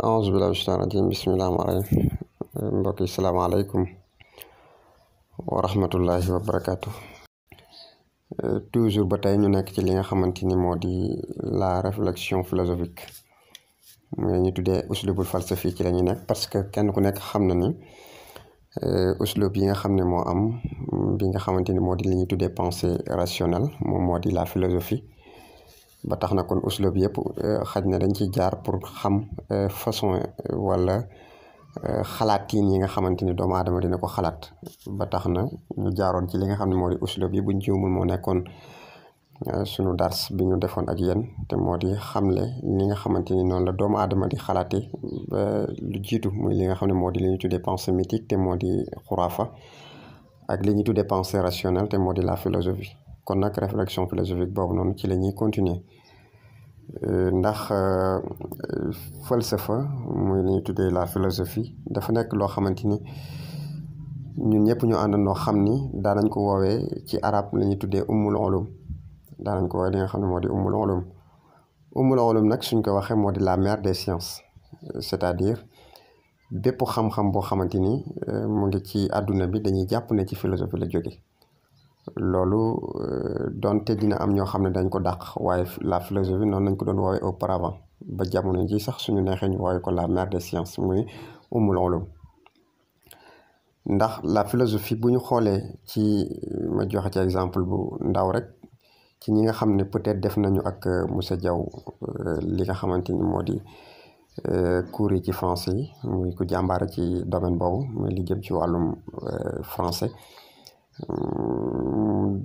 auzu billaahi mina shaytaani rajiim bismillaahi rahmaani rahiim mbokk yi salaamaaleykum wa rahmatullaahi wa barakaatu. Toujours ba tey ñu nekk ci li nga xamante ni moo di la réflexion philosophique mooy ñu tuddee uslubul falsafi ci la ñu nekk, parce que kenn ku nekk xam na ni uslub yi nga xam ne moo am bi nga xamante ni moo di li ñuy tuddee pensée rationnelle moom moo di la philosophie. ba tax na kon uslub yëpp xaj na dañ ciy jaar pour xam façon wala xalaatiin yi nga xamante ni doomu aadama dina ko xalaat. ba tax na ñu jaaroon ci li nga xam ne moo di uslub yi buñ jiwmul moo nekkoon sunu dars bi ñu defoon ak yéen, te moo di xamle li nga xamante ni noonu la doomu aadama di xalaate ba lu jiitu muy li nga xam ne moo di li ñu tuddee pensée mythique te moo di xuraafa, ak li ñu tuddee pensée rationnelle te moo di la philosophie. kon nag réflexion philosophique boobu noonu ci la ñuy continuer ndax falsafa muy li ñuy tuddee la philosophie dafa nekk loo xamante ni ñun ñëpp ñu àndandoo xam ni daanañ ko woowee ci arab la ñuy tuddee ummul ulum, daanañ ko woowee li nga xam ne moo di ummul ulum. ummul ulum nag suñ ko waxee moo di la mère des sciences, c'est-à-dire bépp xam-xam boo xamante ni mu ngi ci àdduna bi dañuy jàpp ne ci philosophie la jóge. loolu donte dina am ñoo xam ne dañ ko dàq, waaye la philosophie noonu lañ ko doon woowee auparavant ba jamono ji sax suñu neexee ñu woowee ko la mère des sciences muy ummul ulum. ndax la philosophie bu ñu xoolee ci ma joxe ci exemple bu ndaw rek ci ñi nga xam ne peut-être def nañu ak monsieur Diaw li nga xamante ni moo di cours yi ci français yi, muy ku jàmbaare ci domaine boobu muy li jëm ci wàllum français.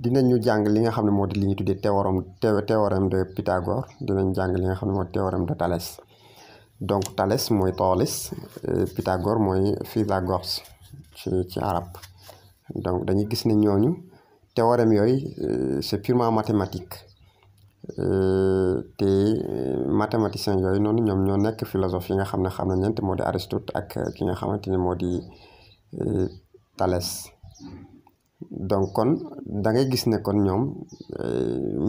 dinañu jàng li nga xam ne moo di li ñuy tuddee théorème de Pythagore, dinañ jàng li nga xam ne moo di théorème de Thalès. donc Thalès mooy Thalès, Pythagore mooy Pythagore ci arab. donc dañuy gis ne ñooñu théorème yooyu c'est purement mathématique, te mathématiciens yooyu noonu ñoom ñoo nekk philosophe yi nga xam ne xam nañ leen te moo di Aristote ak ki nga xamante ni moo di Thalès. donc kon da ngay gis ne kon ñoom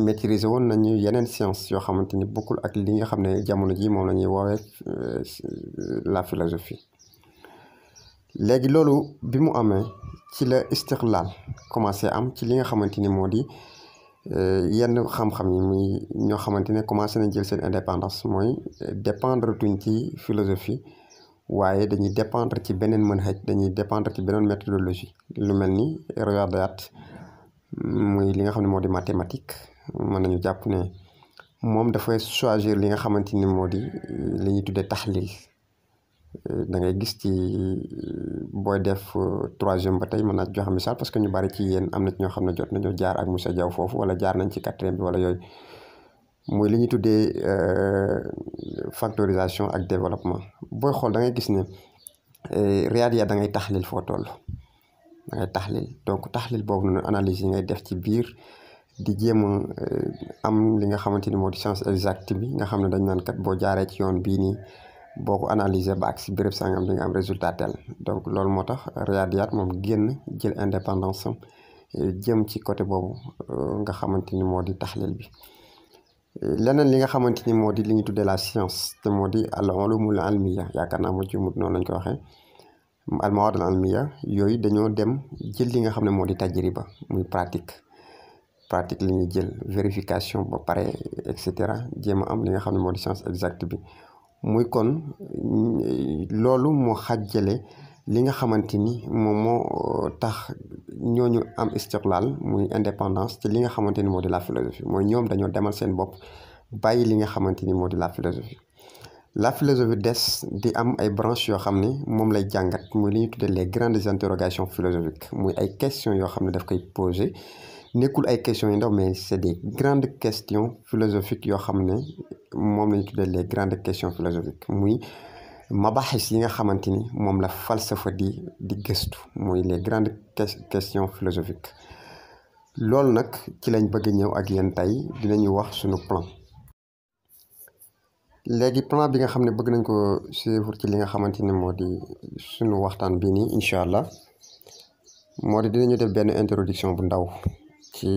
maîtriser woon nañu yeneen science yoo xamante ni bokkul ak li nga xam ne jamono ji moom la ñuy woowee la philosophie. léegi loolu bi mu amee ci la istiqlaal commencé am ci li nga xamante ni moo di yenn xam-xam yi muy ñoo xamante ne commencé nañ jël seen indépendance, mooy dépendre tuñ ci philosophie waaye dañuy dépendre ci beneen manhaj, dañuy dépendre ci beneen méthodologie. lu mel ni Riyadiyat muy li nga xam ne moo di mathématique, mën nañu jàpp ne moom dafay choisir li nga xamante ni moo di li ñuy tuddee taxlil. da ngay gis ci booy def troisième ba tey mën naa joxe misaal, parce que ñu bari ci yéen am na ci ñoo xam ne jot nañoo jaar ak monsieur Diaw foofu wala jaar nañ ci quatrième bi wala yooyu, muy li ñuy tuddee factorisation ak développement. booy xool da ngay gis ne Riyadiyat da ngay taxlil foo toll, da ngay taxlil. donc taxlil boobu noonu analyse yi ngay def ci biir di jéem a am li nga xamante ni moo di science exacte bi, nga xam ne dañ naan kat boo jaaree ci yoon bii nii boo ko analyser ba ak si béréb sangam di nga am résultat tel. donc loolu moo tax Riyadiyat moom génn jël indépendance am jëm ci côté boobu nga xamante ni moo di taxlil bi. leneen li nga xamante ni moo di li ñu tuddee la science te moo di al ulumul almiya, yaakaar naa ma jumut noonu lañ ko waxee, al mawad al almiya, yooyu dañoo dem jël li nga xam ne moo di tajriba muy pratique li ñuy jël vérification ba pare et cetera jéem a am li nga xam ne moo di science exacte bi. muy kon loolu moo xàjjale li nga xamante ni moom moo tax ñooñu am istiqlaal muy indépendance ci li nga xamante ni moo di la philosophie, mooy ñoom dañoo demal seen bopp bàyyi li nga xamante ni moo di la philosophie. la philosophie des di am ay branches yoo xam ne moom lay jàngat, muy li ñu tuddee les grandes interrogations philosophiques, muy ay questions yoo xam ne daf koy poser. nekkul ay questions yu ndaw, mais c'est des grandes questions philosophiques yoo xam ne moom la ñu tuddee les grandes questions philosophiques, muy mabaxis yi nga xamante ni moom la falsafa di gëstu, muy les grandes questions philosophiques. loolu nag ci lañ bëgg ñëw ak yéen tey dinañu wax suñu plan. léegi plan bi nga xam ne bëgg nañ ko suivre ci li nga xamante ni moo di suñu waxtaan bii nii incha allah moo di dinañu def benn introduction bu ndaw ci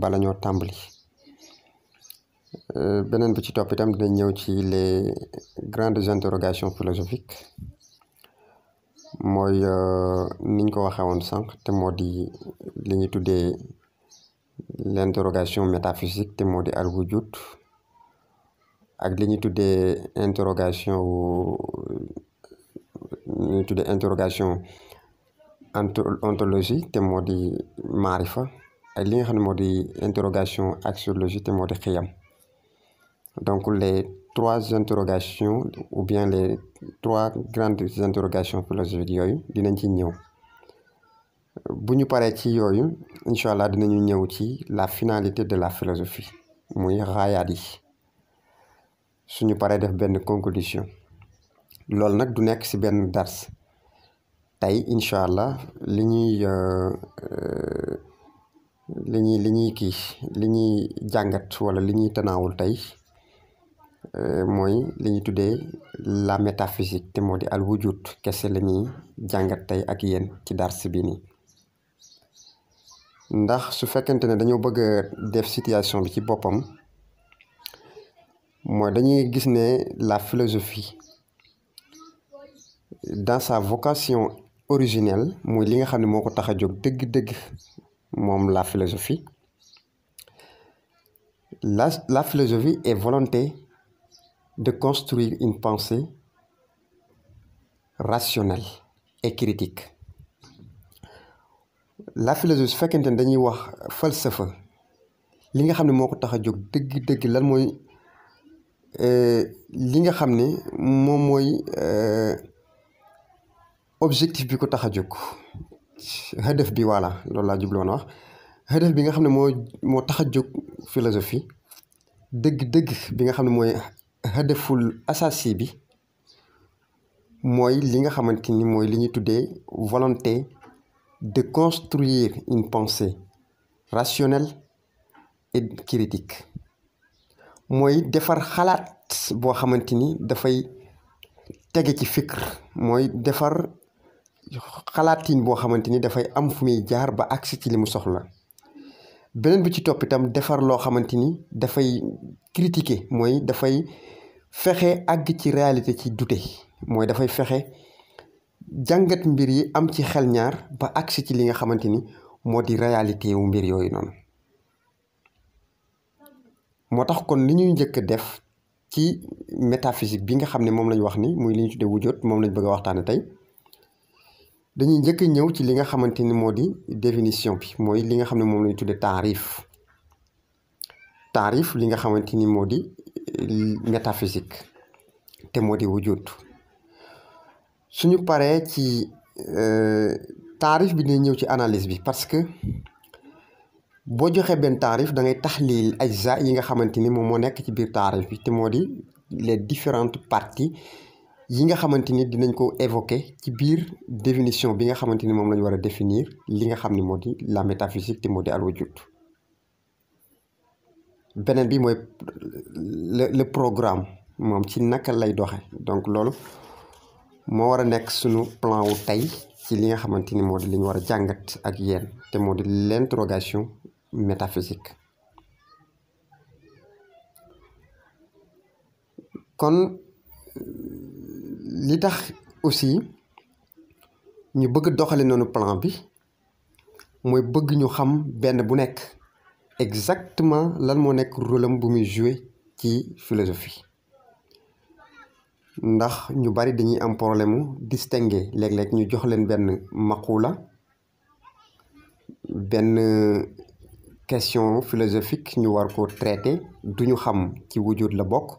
bala ñoo tàmbali. beneen bi ci topp itam dinañ ñëw ci les grandes interrogations philosophiques mooy niñ ko waxee woon sànq te moo di li ñuy tuddee l'interrogation métaphysique te moo di al wujud ak li ñuy tuddee interrogation ontologie te moo di maarifa ak li nga xam ne moo di interrogation axiologie te moo di xiyam. Donc les trois interrogations ou bien les trois grandes interrogations philosophiques yooyu dinañ ci ñëw. Bu ñu paree ci yooyu incha allah dinañu ñëw ci la finalité de la philosophie muy raayaat yi suñu paree def benn conclusion. loolu nag du nekk ci benn dars tey incha allah li ñuy jàngat wala li ñuy tanaawul tey mooy li ñuy tuddee la métaphysique te moo di al wujud kese la ñuy jàngat tey ak yéen ci dars bi nii. ndax su fekkente ne dañoo bëgg a def situation bi ci boppam mooy dañuy gis ne la philosophie dans sa vocation originelle mooy li nga xam ne moo ko tax a jóg dëgg-dëgg moom la philosophie. La philosophie est volonté de construire une pensée rationnelle et critique. La philosophie su fekkente ne dañuy wax falsafa li nga xam ne moo ko tax a jóg dëgg-dëgg lan mooy li nga xam ne moom mooy objectif bi ko tax a jóg hadaf bi voilà loolu laa jubloon wax hadaf bi nga xam ne moo tax a jóg philosophie dëgg-dëgg bi nga xam ne mooy hadaful asasi bi mooy li nga xamante ni mooy li ñuy tuddee volonté de construire une pensée rationnelle et critique mooy defar xalaat boo xamante ni dafay tege ci fikr mooy defar xalaatin boo xamante ni dafay am fu muy jaar ba agsi ci li mu soxla. beneen bi ci topp itam defar loo xamante ni dafay critiquer mooy dafay fexe àgg ci réalité ci dute mooy dafay fexe jàngat mbir yi am ci xel ñaar ba agsi ci li nga xamante ni moo di réalité wu mbir yooyu noonu. moo tax kon li ñuy njëkk a def ci métaphysique bi nga xam ne moom lañ wax ni muy li ñu tuddee wujud moom lañ bëgg a waxtaane tey dañuy njëkk a ñëw ci li nga xamante ni moo di définition bi mooy li nga xam ne moom lañ tuddee taarif li nga xamante ni moo di métaphysique te moo di wujud. suñu paree ci taarif bi dina ñëw ci analyse bi parce que boo joxee benn taarif da ngay taxliil ajza yi nga xamante ni moom moo nekk ci biir taarif bi te moo di les différentes parties yi nga xamante ni dinañ ko évoquer ci biir définition bi nga xamante ni moom lañu war a définir li nga xam ne moo di la métaphysique te moo di al wujud. beneen bi mooy le programme moom ci naka lay doxe donc loolu moo war a nekk suñu plan wu tey ci li nga xamante ni moo di li ñu war a jàngat ak yéen te moo di l'interrogation métaphysique. kon li tax aussi ñu bëgg doxale noonu plan bi mooy bëgg ñu xam benn bu nekk exactement lan moo nekk rôle am bu muy jouer ci philosophie. ndax ñu bari dañuy am problème mu distinguer léeg-léeg ñu jox leen benn maqula benn question philosophique ñu war ko traiter duñu xam ci wujud la bokk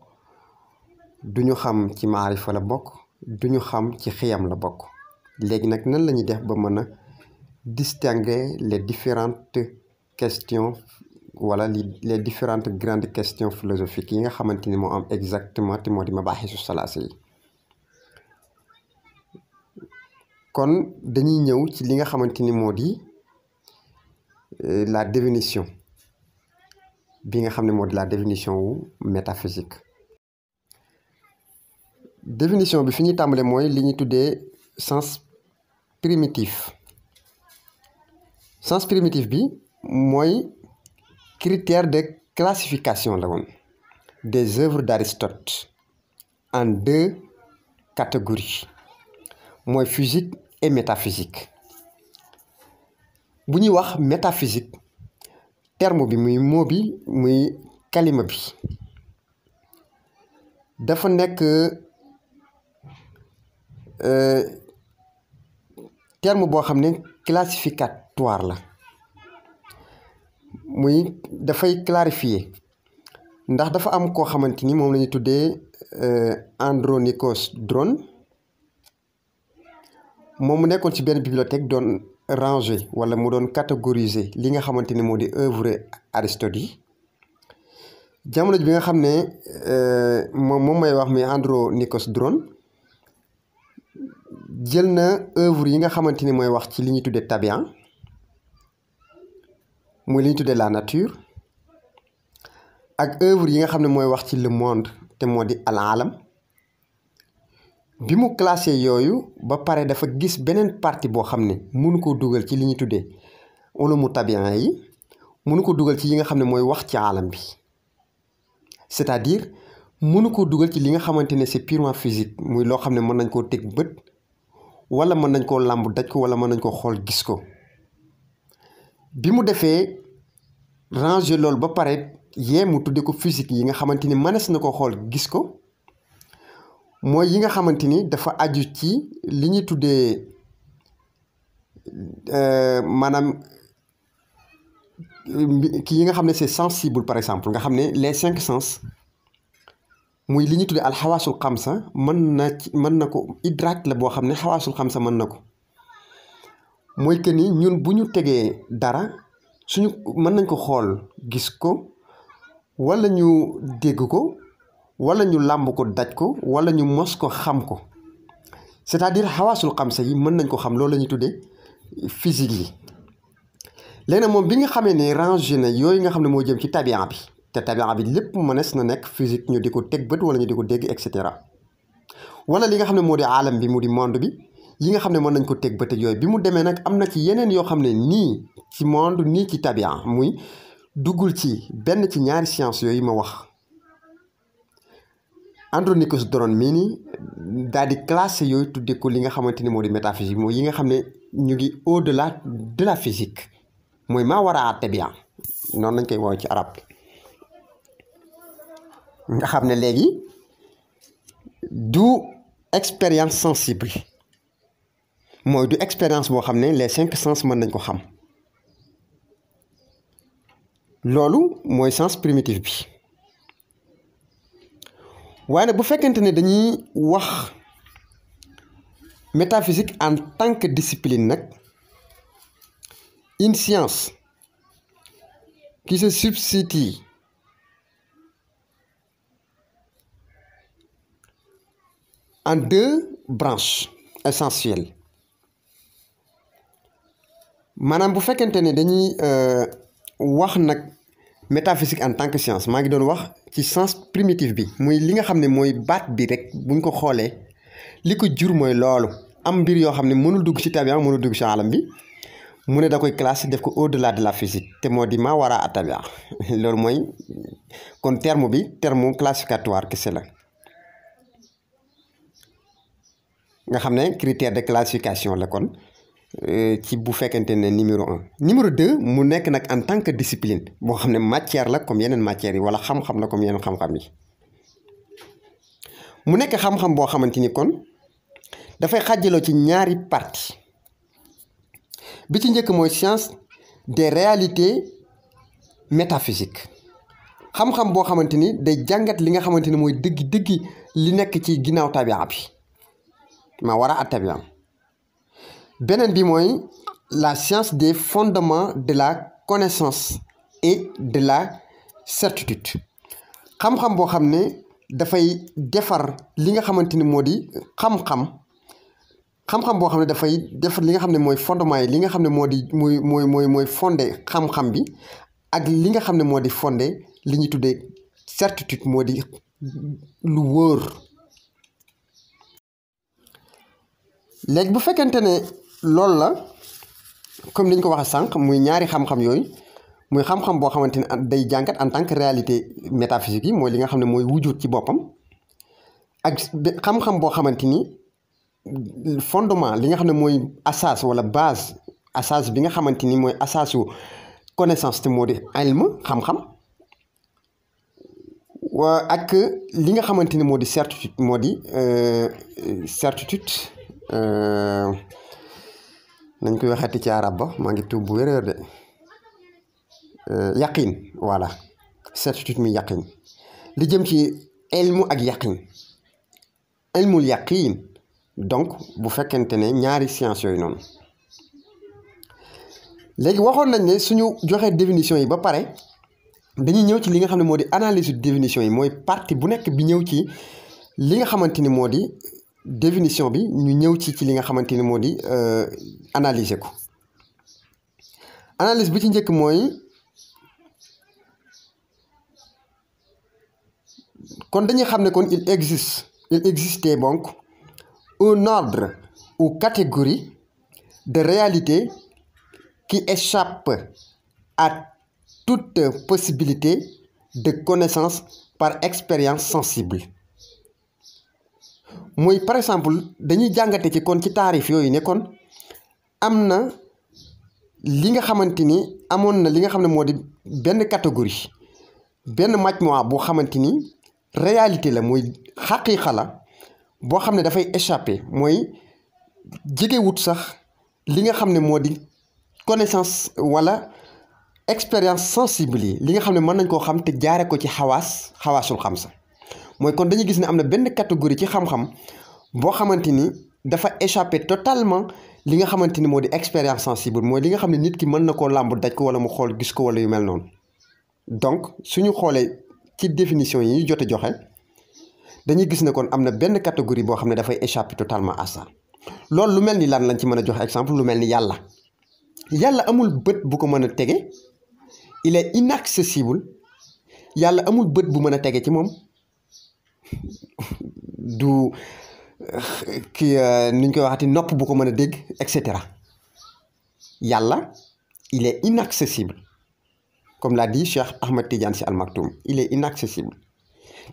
duñu xam ci maarifa la bokk duñu xam ci xiyam la bokk. léegi nag nan la ñuy def ba mën a distinguer les différentes questions wala les différentes grandes questions philosophiques yi nga xamante ni moo am exactement te moo di mabaaxisu salaasa yi. kon dañuy ñëw ci li nga xamante ni moo di la définition bi nga xam ne moo di la définition wu métaphysique. définition bi fi ñuy tàmbale mooy li ñuy tuddee sens primitif. sens primitif bi mooy critère de classification la woon des œuvres d'Aristote en 2 catégories mooy physique et métaphysique. bu ñuy wax métaphysique terme bi muy mot bi muy kalima bi dafa nekk terme boo xam ne classificatoire la muy dafay clarifier ndax dafa am koo xamante ni moom la ñuy tuddee Andronikos Drone moom mu nekkoon ci benn bibliothèque doon ranger wala mu doon catégoriser li nga xamante ni moo di œuvre Aristote yi jamono bi nga xam ne moom may wax mi Andronikos Drone jël na œuvre yi nga xamante ni mooy wax ci li ñuy tuddee tabian muy li ñuy tuddee la nature ak œuvre yi nga xam ne mooy wax ci le monde te moo di al alam bi mu classé yooyu ba pare dafa gis beneen partie boo xam ne mënu ko dugal ci li ñuy tuddee ulumu tabian yi mënu ko dugal ci yi nga xam ne mooy wax ci alam bi c'est-à-dire mënu ko dugal ci li nga xamante ne c'est purement physique muy loo xam ne mën nañ koo teg bët wala mën nañ koo làmb daj ko wala mën nañ koo xool gis ko bi mu defee ranger loolu ba pare mu tudde ko physique yi nga xamante ni mënees na ko xool gis ko mooy yi nga xamante ni dafa aju ci li ñuy tuddee maanaam kii yi nga xam ne c'est sensible par exemple nga xam ne les 5 sens muy li ñuy tuddee alxawaasul xamsa mën na ko idraak la boo xam ne xawaasul xamsa mën na ko mooy que ni ñun bu ñu tegee dara suñu mën nañ ko xool gis ko wala ñu dégg ko wala ñu làmb ko daj ko wala ñu mos ko xam ko c'est-à-dire xawaasul xamsa yi mën nañ ko xam loolu la ñuy tuddee physique yi léegi nag moom bi nga xamee ne rangé na yooyu nga xam ne moo jëm ci tabian bi te tabian bi lépp mënees na nekk physique ñu di ko teg bët wala ñu di ko dégg et cetera wala li nga xam ne moo di alam bi mu di monde bi yi nga xam ne mën nañ ko teg bët ak yooyu bi mu demee nag am na ci yeneen yoo xam ne nii ci monde nii ci tabian muy duggul ci benn ci ñaari science yooyu ma wax Andronikos Drone mii nii daal di classé yooyu tudde ko li nga xamante ni moo di métaphysique mooy yi nga xam ne ñu ngi au-delà de la physique mooy maa war a tabian noonu lañ koy woowee ci arab nga xam ne léegi du expérience sensible mooy du expérience boo xam ne les 5 sens mën nañ ko xam loolu mooy sens primitif bi waaye nag bu fekkente ne dañuy wax métaphysique en tant que discipline nag une science qui se substitue en 2 branches essentielles maanaam bu fekkente ne dañuy wax nag métaphysique en tant que science maa ngi doon wax ci sens primitif bi muy li nga xam ne mooy baat bi rek buñ ko xoolee li ko jur mooy loolu am mbir yoo xam ne mënul dugg ci tabian mënul dugg ci alam bi mu ne da koy classé def ko au-delà de la physique te moo di maa wara a tabian loolu mooy kon terme bi terme classificatoire kese la nga xam ne critère de classification la kon ci bu fekkente ne numéro 1 numéro 2 mu nekk nag en tant que discipline boo xam ne matière la comme yeneen matières yi wala xam-xam la comme yeneen xam-xam yi mu nekk xam-xam boo xamante ni kon dafay xàjjaloo ci ñaari partie bi ci njëkk mooy science des réalités métaphysiques xam-xam boo xamante ni day jàngat li nga xamante ni mooy dëggi li nekk ci ginnaaw tabian bi ma war a at tabian beneen bi mooy la science des fondements de la connaissance et de la certitude xam-xam boo xam ne dafay defar li nga xamante ni moo di xam-xam boo xam ne dafay defar li nga xam ne mooy fondement yi li nga xam ne moo di mooy fondé xam-xam bi ak li nga xam ne moo di fondé li ñuy tuddee certitude moo di lu wóor léegi bu fekkente ne loolu la comme ni ñu ko waxee sànq muy ñaari xam-xam yooyu muy xam-xam boo xamante ne day jàngat en tant que réalité métaphysique yi mooy li nga xam ne mooy wujud ci boppam ak xam-xam boo xamante ni fondement li nga xam ne mooy asas wala base asas bi nga xamante ni mooy asasu connaissance te moo di ilm xam-xam ak li nga xamante ni moo di certitude moo di certitude nañ koy waxati ci arab ba maa ngi tuub bu wér de yaqin voilà certitude mi yaqin li jëm ci ilmu ak yaqin ilmul yaqin donc bu fekkente ne ñaari science yooyu noonu léegi waxoon nañ ne suñu joxee définition yi ba pare dañuy ñëw ci li nga xam ne moo di analyse définition yi mooy partie bu nekk bi ñëw ci li nga xamante ni moo di définition bi ñu ñëw ci li nga xamante ni moo di analyser ko analyse bi ci njëkk mooy kon dañuy xam ne kon il existait donc un ordre ou catégorie de réalité qui échappe à toute possibilité de connaissance par expérience sensible mooy par exemple dañuy jàngate ci kon ci taarif yooyu ne kon am na li nga xamante ni amoon na li nga xam ne moo di benn catégorie benn majmua boo xamante ni réalité la mooy xaqiiqa la boo xam ne dafay échappé mooy jegewut sax li nga xam ne moo di connaissance wala expérience sensible yi li nga xam ne mën nañ koo xam te jaare ko ci xawaasul xam sa mooy kon dañuy gis ne am na benn catégorie ci xam-xam boo xamante ni dafa échappé totalement li nga xamante ni moo di expérience sensible mooy li nga xam ne nit ki mën na koo làmb daj ko wala mu xool gis ko wala yu mel noonu donc suñu xoolee ci définition yi ñu jot a joxe dañuy gis ne kon am na benn catégorie boo xam ne dafay échappé totalement à ça loolu lu mel ni lan lañ ci mën a joxe exemple lu mel ni yàlla amul bët bu ko mën a tege il est inaccessible yàlla amul bët bu mën a tege ci moom du kii ni ñu koy waxati nopp bu ko mën a dégg et cetera yàlla il est inaccessible comme l'a dit Cheikh Ahmed Tidiane Sy Al Maktoum il est inaccessible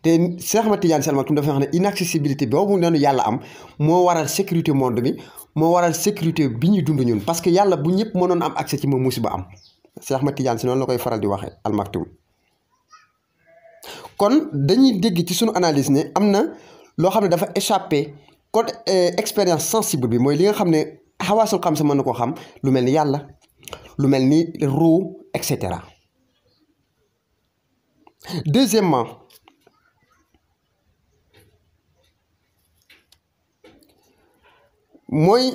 te Cheikh Ahmed Tidiane Sy Al Maktoum dafa wax ne inaccessibilité boobu noonu yàlla am moo waral sécurité monde bi moo waral sécurité bi ñuy dund ñun parce que yàlla bu ñëpp mënoon am accès ci moom musiba am Cheikh Ahmed Tidiane Sy noonu la koy faral di waxee Al Maktoum kon dañuy dégg ci sunu analyse ne am na loo xam ne dafa échappé code expérience sensible bi mooy li nga xam ne xawaasul xam sa mën na koo xam lu mel ni yàlla lu mel ni ruu et cetera deuxièmement mooy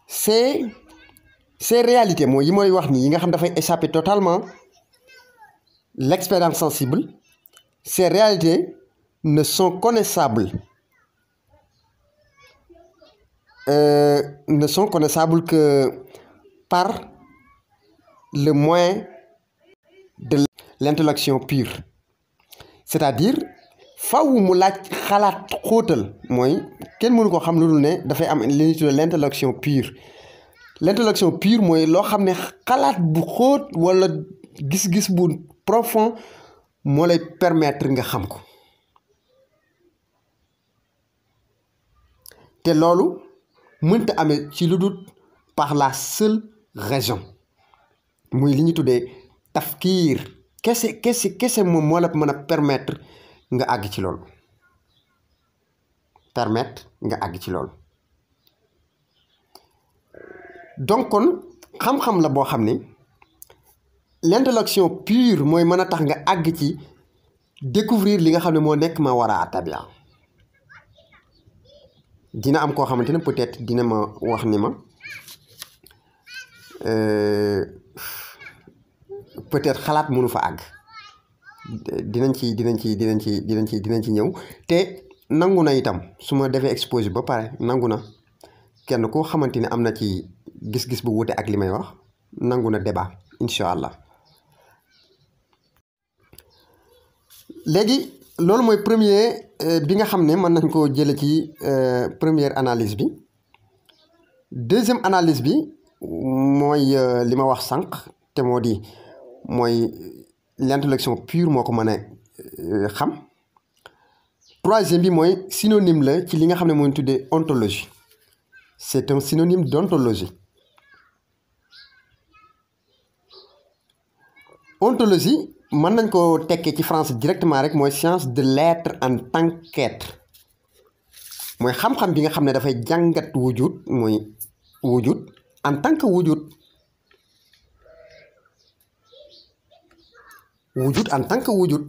ces réalités mooy yi mooy wax nii yi nga xam dafay échapper totalement l'expérience sensible ces réalités ne sont connaissables que par le moyen de l'intellection pure c'est-à-dire faw mu laaj xalaat xóotal mooy kenn mënu ko xam lu dul ne dafay am li ñuy tuddee l'intellection pure mooy loo xam ne xalaat bu xóot walla gis-gis bu profond moo lay permettre nga xam ko te loolu mënta amee ci lu dul par la seule raison muy li ñu tuddee tafkiir kese moom moo la mën a permettre nga àgg ci loolu donc kon xam-xam la boo xam ne l'intellection pure mooy mën a tax nga àgg ci découvrir li nga xam ne moo nekk ma war a tabia dina am koo xamante ne peut-être dina ma wax ni ma peut-être xalaat mënu fa àgg dinañ ci ñëw te nangu na itam su ma defee exposé ba pare nangu na kenn koo xamante ne am na ci gis-gis bu wute ak li may wax nangu na débat incha allah léegi loolu mooy premier bi nga xam ne mën nañ koo jële ci première analyse bi deuxième analyse bi mooy li ma wax sànq te moo di mooy l'intellection pure moo ko mën a xam. Troisième bi mooy synonyme la ci li nga xam ne mooy tuddee ontologie, c'est un synonyme d'ontologie. Ontologie mën nañ ko tekkee ci français directement rek mooy science de l'être en tant qu'être, mooy xam-xam bi nga xam ne dafay jàngat wujud, mooy wujud en tant que wujud, wujud en tant que wujud,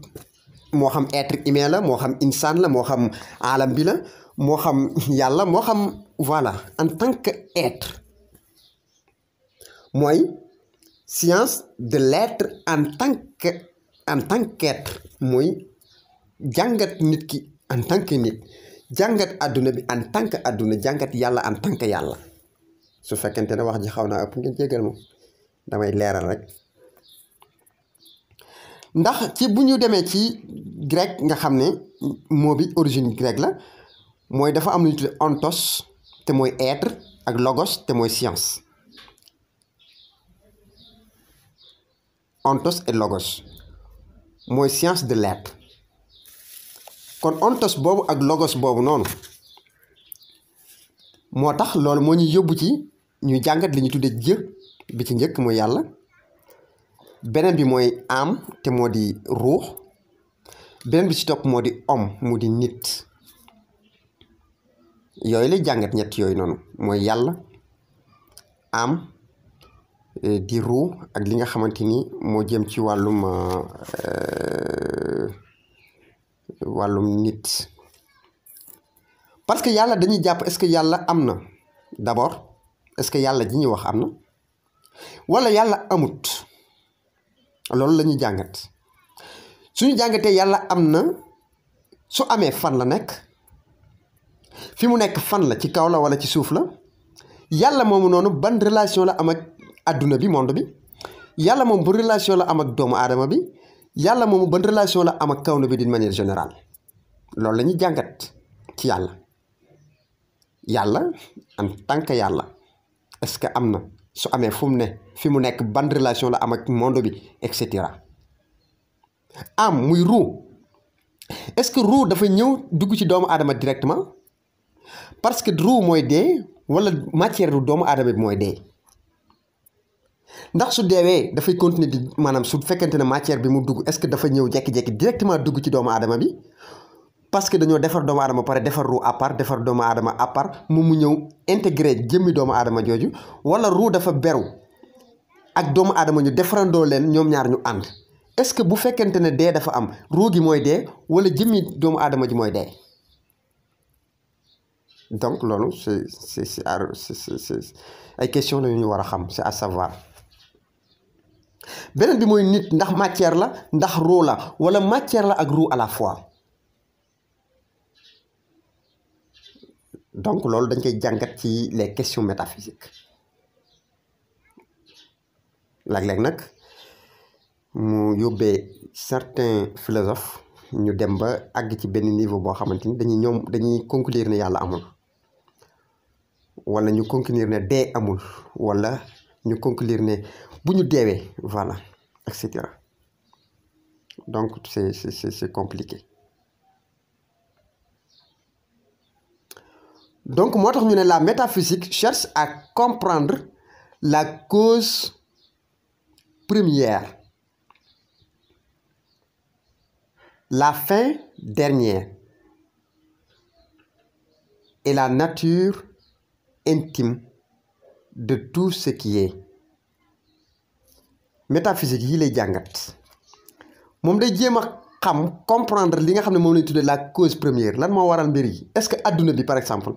moo xam être humain la, moo xam insaan la, moo xam alam bi la, moo xam yàlla, moo xam voilà en tant que être, mooy science de l'être en tant qu'être, mooy jàngat nit ki en tant que nit, jàngat àdduna bi en tant que àdduna, jàngat yàlla en tant que yàlla. su fekkente ne wax ji xaw naa ëpp ngeen jégal moom damay leeral rek. ndax ci bu ñu demee ci grec nga xam ne mot bi origine grec la, mooy dafa am lu ñu tuddee ontos te mooy être ak logos te mooy science. Ontos et logos mooy science de l'être. kon ontos boobu ak logos boobu noonu moo tax loolu moo ñuy yóbbu ci ñuy jàngat li ñu tuddee jë bi ci njëkk mooy yàlla, beneen bi mooy am te moo di ruux, beneen bi ci topp moo di homme mu di nit. yooyu lay jàngat, ñett yooyu noonu mooy yàlla, am di ruux ak li nga xamante ni moo jëm ci wàllum nit. parce que yàlla dañuy jàpp est-ce que yàlla am na d'abord, est-ce que yàlla ji ñuy wax am na wala yàlla amut, loolu la ñuy jàngat. suñu jàngatee yàlla am na, su amee fan la nekk, fi mu nekk fan la, ci kaw la wala ci suuf la, yàlla moomu noonu ban relation la am ak adduna bi, monde bi, yàlla moom ban relation la am ak doomu aadama bi, yàlla moomu ban relation la am ak kawnu bi d'une manière générale. loolu la ñuy jàngat ci yàlla. yàlla en tant que yàlla est-ce que am na, su amee fu mu ne, fi mu nekk ban relation la am ak monde bi, et cetera. am muy ruu, est-ce que ruu dafa ñëw dugg ci doomu aadama directement parce que ruu mooy dee, wala matière du doomu aadama bi mooy dee. ndax su deewee dafay continuer di, maanaam su fekkente ne matière bi mu dugg est-ce que dafa ñëw jekki-jekki directement dugg ci doomu aadama bi parce que dañoo defar doomu aadama pare defar ruu à part, defar doomu aadama à part, mu ñëw intégré jëmmi doomu aadama jooju, wala ruu dafa beru ak doomu aadama ñu defarandoo leen ñoom ñaar ñu ànd. est-ce que bu fekkente ne dee dafa am, ruu gi mooy dee wala jëmmi doomu aadama ji mooy dee. donc loolu c'est ay question la ñu war a xam, c'est à savoir. beneen bi mooy nit, ndax matière la, ndax ruu la, wala matière la ak ruu à la fois. donc loolu dañ koy jàngat ci les questions métaphysiques. léeg-léeg nag mu yóbbee certains philosophes ñu dem ba àgg ci benn niveau boo xamante ni dañuy conclure ne yàlla amul, wala ñu conclure ne dee amul, wala ñu conclure ne bu ñu deewee voilà, et cetera. donc c'est compliqué. donc moo tax ñu ne la métaphysique cherche à comprendre la cause première, la fin dernière et la nature intime de tout ce qui est. métaphysique yi lay jàngat moom day jéem a xam, comprendre li nga xam ne moom lañ tuddee la cause première, lan moo waral mbir yi. est-ce que adduna bi par exemple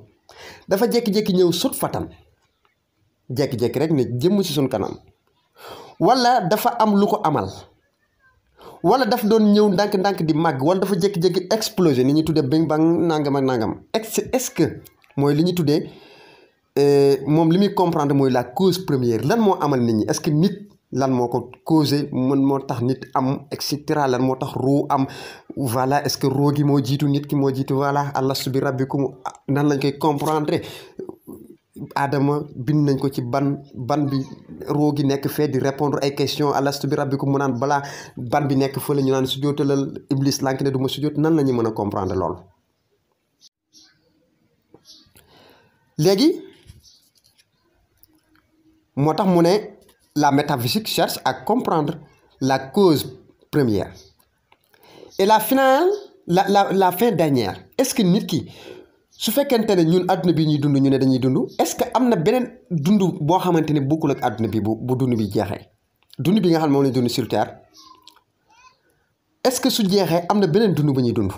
dafa jékki-jékki ñëw sut fatan, jékki-jékki rek ne jëmm ci suñ kanam, wala dafa am lu ko amal, wala daf doon ñëw ndànk-ndànk di màgg, wala dafa jékki-jékki exploser, ni ñuy tuddee bing bang nangam ak nangam. est-ce que mooy li ñuy tuddee moom li muy comprendre mooy la cause première, lan moo amal nit ñi. est-ce que nit lan moo ko causé, moo tax nit am, et cetera. lan moo tax ruu am, voilà. est-ce que ruu gi moo jiitu nit ki moo jiitu, voilà. alastu bi rabbikum, nan lañ koy comprendre. Adama bind nañ ko ci ban bi roo gi nekk fee di répondre ay question alastu bi rabbikum mu naan balaa ban bi nekk fële ñu naan sujootalal iblis lànk ne du ma sujoot nan la ñu mën a comprendre loolu léegi moo tax mu ne la métaphysique cherche à comprendre la cause première et la finale la fin dernière est-ce que nit ki su fekkente ne ñun àdduna bi ñuy dund ñu ne dañuy dund est-ce que am na beneen dund boo xamante ne bokkul ak àdduna bi bu dund bi jeexee dund bi nga xam ne moom lañ dund sur terre est-ce que su jeexee am na beneen dund ba ñuy dund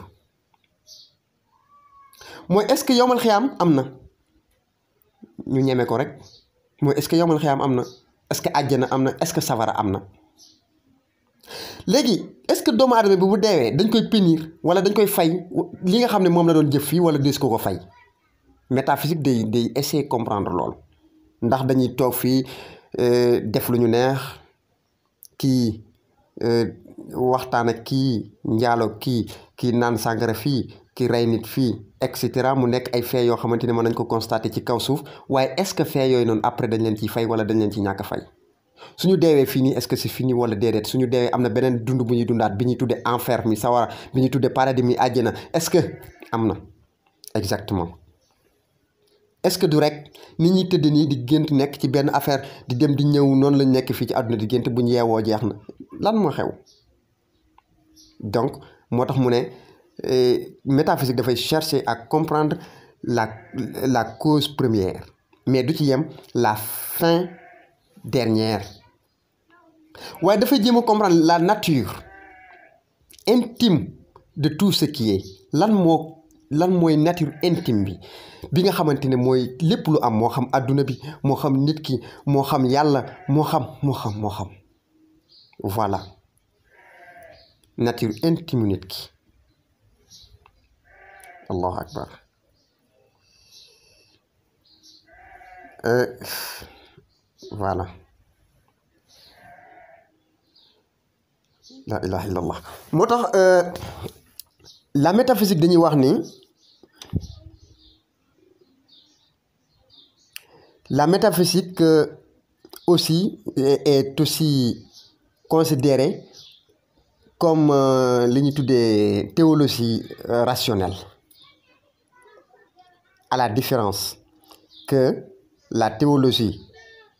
mooy est-ce que yowmal xiyaam am na ñu ñeme ko rek mooy est-ce que yowmal xiyaam am na est-ce que àjjana am na est-ce que safara am na léegi est-ce que doomu aadama bi bu deewee dañ koy punir wala dañ koy fay li nga xam ne moom la doon jëf fii wala des ko fay métaphysique day essayer comprendre loolu ndax dañuy toog fii def lu ñu neex kii waxtaan ak kii njaalo kii naan sàngara fii kii rey nit fii et cetera mu nekk ay faits yoo xamante ne mën nañ ko constater ci kaw suuf waaye est-ce que faits yooyu noonu après dañ leen ciy fay wala dañ leen ci ñàkk a fay suñu deewee fii nii est-ce que c'est fini wala déedéet suñu deewee am na beneen dund bu ñuy dundaat bi ñuy tuddee enfer mi sawara bi ñuy tuddee paradis mi àjjana est-ce que am na exactement est-ce que du rek nit ñi tëdd nii di gént nekk ci benn affaire di dem di ñëw noonu lañ nekk fii ci àdduna di gént bu ñu yeewoo jeex na lan moo xew donc moo tax mu ne métaphysique dafay chercher à comprendre la cause première mais du ci yem la fin dernière waaye dafay jéem a comprendre la nature intime de tout ce qui est lan mooy nature intime bi nga xamante ne mooy lépp lu am moo xam adduna bi moo xam nit ki moo xam yàlla moo xam voilà nature intime nit ki allahu akbar voilà la ilaha illallah moo tax la métaphysique dañuy wax ni la métaphysique aussi est aussi considérée comme li ñuy tuddee théologie rationnelle à la différence que la théologie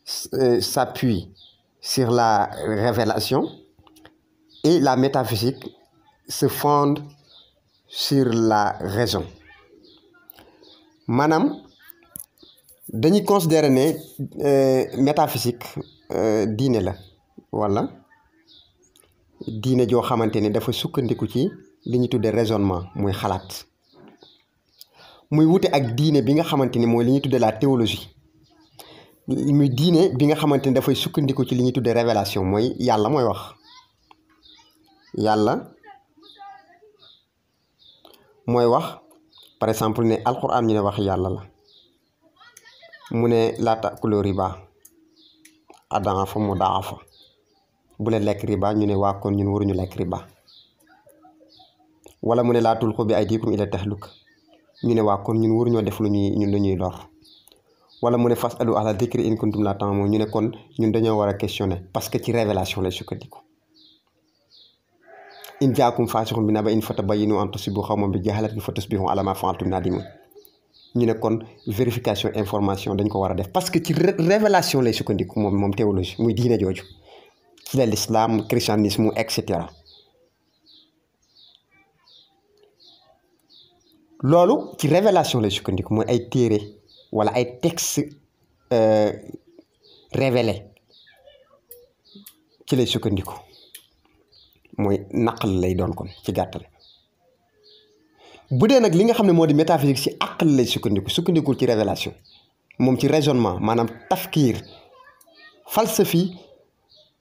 s'appuie sur la révélation et la métaphysique se fonde sur la raison maanaam dañuy considérer ne métaphysique diine la wala diine joo xamante ne dafa sukkandiku ci li ñuy tuddee raisonnement muy xalaat muy wute ak diine bi nga xamante ni mooy li ñuy tuddee la théologie muy diine bi nga xamante ni dafay sukkandiku ci li ñuy tuddee révélation mooy yàlla mooy wax yàlla mooy wax par exemple ne alquran ñu ne wax yàlla la mu ne laa taakulu riba adaafa mudaafa bu leen lekk riba ñu ne waa kon ñun waruñu lekk riba wala mu ne laa tulqu bi aydikum ila tahluk ñu ne waa kon ñun waruñoo def lu ñuy lor wala mu ne fasalu ahla dikri in kuntum laa ta'lamuun ñu ne kon ñun dañoo war a questionner parce que ci révélation lay sukkandiku in jaakum faasiqun bi naba'in fatabayyanu an tusibu qawman bi jahaalatin fatusbihu ala ma fa'altum naadimin ñu ne kon vérification information dañ ko war a def parce que ci révélation lay sukkandiku moom théologie muy diine jooju ci la l'islam christianisme et cetera loolu ci révélation lay sukkandiku mooy ay téere wala ay texte révélé ci lay sukkandiku mooy naqal lay doon kon ci gàttal bu dee nag li nga xam ne moo di métaphysique ci aql lay sukkandikul ci révélation moom ci raisonnement maanaam tafkiir falsafi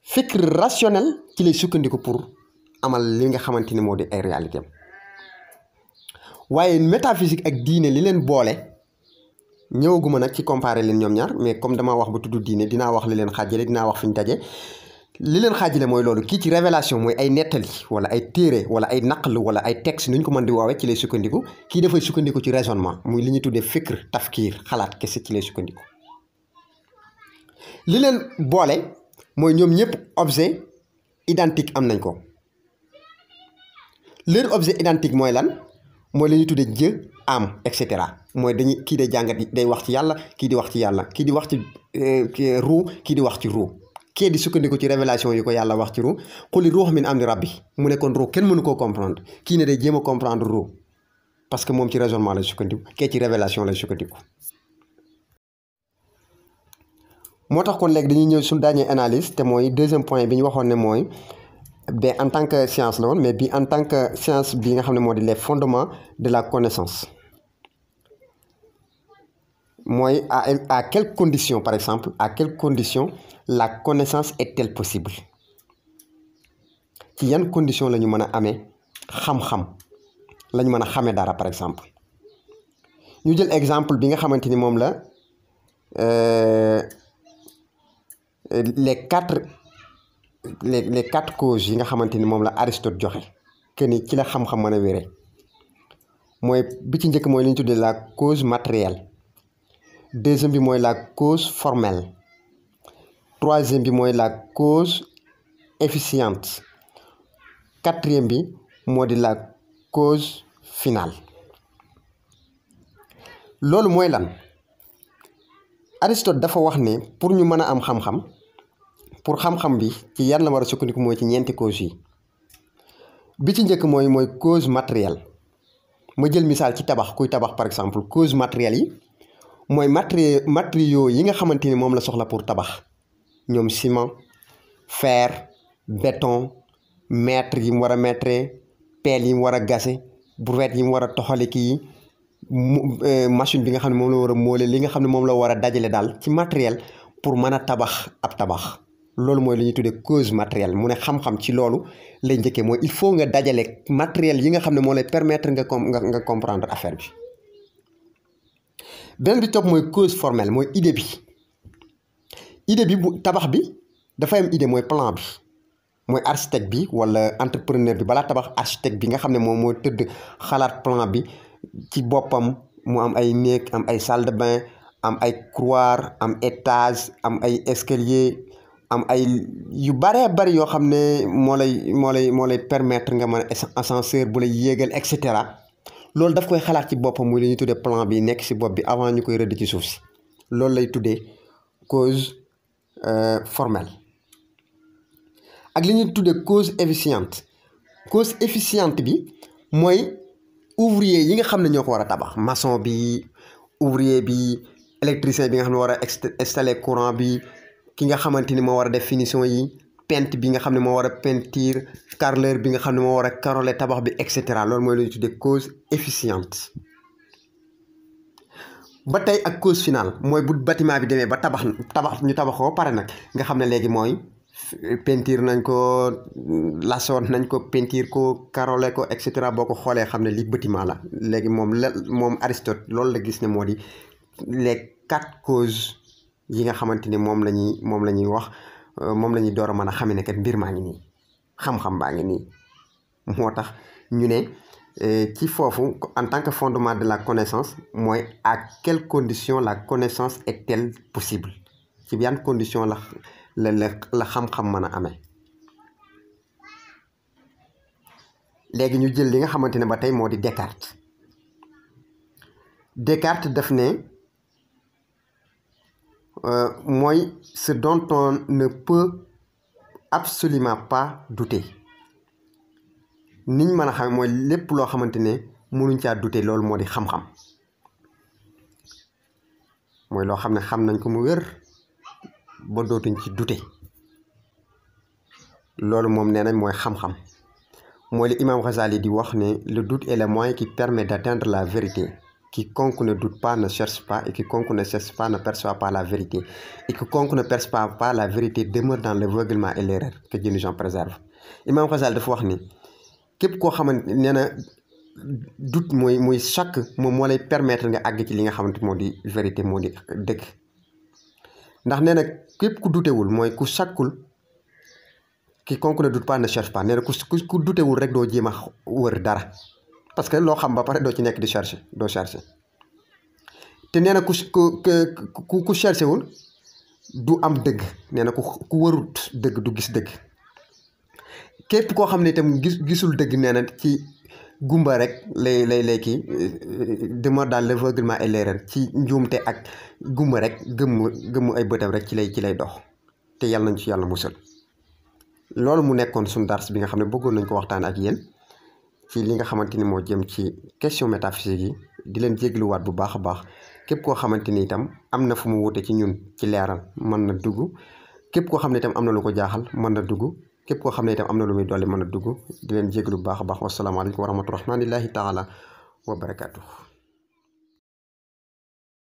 fikr rationnel ci lay sukkandiku pour amal li nga xamante ni moo di ay réalité am waaye métaphysique ak diine li leen boole ñëwaguma nag ci comparer leen ñoom ñaar mais comme dama wax ba tudd diine dinaa wax li leen xaajale dinaa wax fi ñu daje li leen xaajale mooy loolu kii ci révélation mooy ay nettali wala ay téere wala ay naql wala ay texte nu ñu ko mën di woowee ci lay sukkandiku kii dafay sukkandiku ci raisonnement muy li ñuy tuddee fikr tafkiir xalaat kese ci lay sukkandiku li leen boole mooy ñoom ñëpp objet identique am nañ ko. leur objet identique mooy lan mooy li ñuy tuddee Dieu âme et cetera mooy dañuy kii day jàngat day wax ci yàlla kii di wax ci yàlla kii di wax ci ruu kii di wax ci ruu kii di sukkandiku ci révélation yi ko yàlla wax ci ruu xuli ruux min amri rabbi mu ne kon ruu kenn mënu koo comprendre kii ne day jéem a comprendre ruu parce que moom ci raisonnement lay sukkandiku kee ci révélation lay sukkandiku. moo tax kon léegi dañuy ñëw suñu dernier analyse te mooy deuxième point bi ñu waxoon ne mooy ba en tant que science la woon mais bi en tant que science bi nga xam ne moo di les fondements de la connaissance mooy à quelles conditions par exemple à quelles conditions la connaissance est-elle possible ci yan conditions la ñu mën a amee xam-xam la ñu mën a xamee dara par exemple ñu jël exemple bi nga xamante ni moom la les quatre causes yi nga xamante ni moom la Aristote joxe que ni ci la xam-xam mën a wéree mooy bi ci njëkk mooy li ñu tuddee la cause matérielle deuxième bi mooy la cause formelle troisième bi mooy la cause efficiente quatrième bi moo di la cause finale. loolu mooy lan Aristote dafa wax ne pour ñu mën a am xam-xam pour xam-xam bi ci yan la war a sukkandiku mooy ci ñeenti cause yi bi ci njëkk mooy cause matérielle ma jël misaal ci tabax kuy tabax par exemple cause matérielle yi mooy matériaux yi nga xamante ni moom la soxla pour tabax ñoom ciment fer béton mètre yi mu war a mètre pelle yi mu war a gase brouette yi mu war a toxale kii machine bi nga xam ne moom la war a moole li nga xam ne moom la war a dajale daal ci matériel pour mën a tabax ab tabax loolu mooy li ñuy tuddee cause matérielle mu ne xam-xam ci loolu lay njëkkee mooy il faut nga dajale matériel yi nga xam ne moo lay permettre nga comprendre affaire bi. beneen bi topp mooy cause formelle mooy idée bi bu tabax bi dafay am idée mooy plan bi mooy architecte bi wala entrepreneur bi balaa tabax architecte bi nga xam ne moom moo tëdd xalaat plan bi ci boppam mu am ay néeg am ay salle de bain am ay couloir am étage am ay escalier am ay yu baree bari yoo xam ne moo lay permettre nga mën a ascenseur bu lay yéegal et cetera loolu daf koy xalaat ci boppam muy li ñuy tuddee plan bi nekk ci bopp bi avant ñu koy rëdd ci suuf si loolu lay tuddee cause formelle ak li ñuy tuddee cause efficiente bi mooy ouvrier yi nga xam ne ñoo ko war a tabax maçon bi ouvrier bi électricien bi nga xam ne war a installer courant bi ki nga xamante ni moo war a def finition yi peintre bi nga xam ne moo war a peinture carreleur bi nga xam ne moo war a caroler tabax bi et cetera loolu mooy lu ñu tuddee cause efficiente. ba tey ak cause finale mooy bu bâtiment bi demee ba tabax ñu tabaxoo pare nag nga xam ne léegi mooy peinture nañ ko lasoon nañ ko peinture ko caroler ko et cetera boo ko xoolee xam ne li bâtiment la léegi moom Aristote loolu la gis ne moo di les quatre causes yi nga xamante ni moom la ñuy wax moom la ñuy door a mën a xamee ne kat mbir maa ngi nii xam-xam baa ngi nii moo tax ñu ne ci foofu en tant que fondement de la connaissance mooy à quelles conditions la connaissance est-elle possible ci yan condition la xam-xam mën a amee. léegi ñu jël li nga xamante ne ba tey moo di Descartes daf ne mooy ce dont on ne peut absolument pas douter niñ mën a xam mooy lépp loo xamante ne mënuñ caa douter loolu moo di xam-xam mooy loo xam ne xam nañ ko mu wér ba dootuñ ci douter loolu moom nee nañ mooy xam-xam mooy li Imam Ghazali di wax ne le doute est le moyen qui permet d'atteindre la vérité. Quiconque ne doute pas ne cherche pas, et quiconque ne cherche pas ne perçoit pas la vérité. Et quiconque ne perçoit pas la vérité demeure dans l'aveuglement et l'erreur. Que Dieu nous en préserve. Imam Ghazali dafa wax ni képp koo xamante nee na doute mooy chaque moom moo lay permettre nga àgg ci li nga xamante moo di vérité moo di dëgg ndax nee na képp ku dutewul mooy ku chakkul quiconque ne doute pas ne cherche pas nee na ku dutewul rek doo jéem a wër dara. parce que loo xam ba pare doo ci nekk di doo chercher te nee na ku cherché wul du am dëgg nee na ku warut dëgg du gis dëgg képp koo xam ne itam gisul dëgg nee na ci gumba rek lay kii demeure dans l'aveuglement et l'erreur ci njuumte ak gumba rek gëmm ay bëtam rek ci lay dox te yàlla nañ ci yàlla musal loolu mu nekkoon suñu dars bi nga xam ne bëggoon nañ ko waxtaan ak yéen ci li nga xamante ni moo jëm ci question métaphysique yi di leen jégluwaat bu baax a baax képp koo xamante ni itam am na fu mu wute ci ñun ci leeral mën na dugg képp koo xam ne itam am na lu ko jaaxal mën na dugg képp koo xam ne itam am na lu muy dolli mën a dugg di leen jéglu bu baax a baax wasalaamaaleykum wa rahmatullahi taala wa barakaatu.